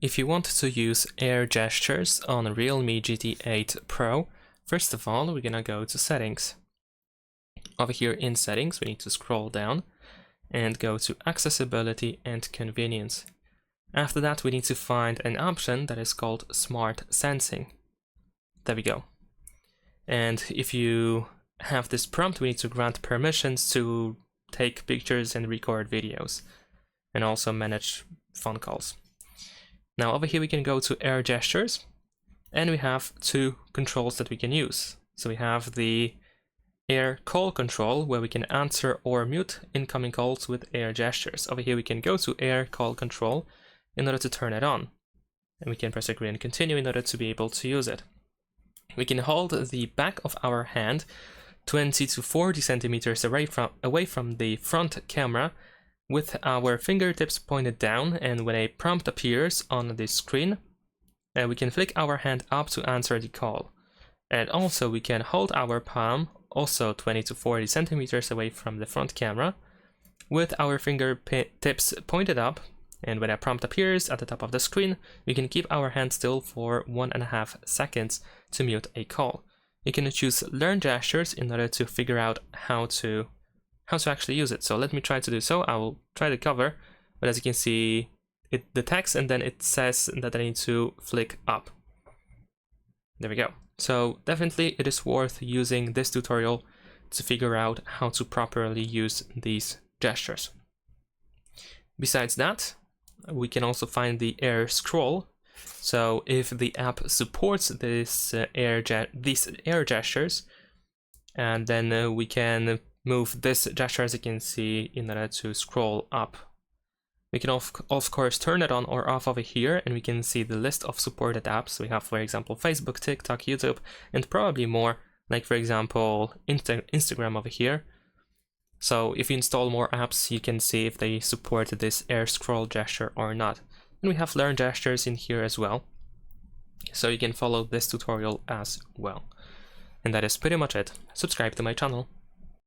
If you want to use air gestures on Realme GT 8 Pro, first of all, we're gonna go to Settings. Over here in Settings, we need to scroll down and go to Accessibility and Convenience. After that, we need to find an option that is called Smart Sensing. There we go. And if you have this prompt, we need to grant permissions to take pictures and record videos, and also manage phone calls. Now over here we can go to air gestures, and we have two controls that we can use. So we have the air call control, where we can answer or mute incoming calls with air gestures. Over here we can go to air call control in order to turn it on, and we can press agree and continue in order to be able to use it. We can hold the back of our hand 20 to 40 centimeters away from the front camera with our fingertips pointed down, and when a prompt appears on the screen, we can flick our hand up to answer the call. And also we can hold our palm, also 20 to 40 centimeters away from the front camera, with our fingertips pointed up, and when a prompt appears at the top of the screen, we can keep our hand still for 1.5 seconds to mute a call. You can choose learn gestures in order to figure out how to actually use it. So let me try to do so. I will try to cover, but as you can see, it detects and then it says that I need to flick up. There we go. So definitely it is worth using this tutorial to figure out how to properly use these gestures. Besides that, we can also find the air scroll. So if the app supports these air gestures, and then we can move this gesture, as you can see, in order to scroll up. We can of course turn it on or off over here, and we can see the list of supported apps. We have, for example, Facebook, TikTok, YouTube, and probably more, like for example Instagram over here. So if you install more apps, you can see if they support this air scroll gesture or not. And we have learn gestures in here as well, so you can follow this tutorial as well. And that is pretty much it. Subscribe to my channel.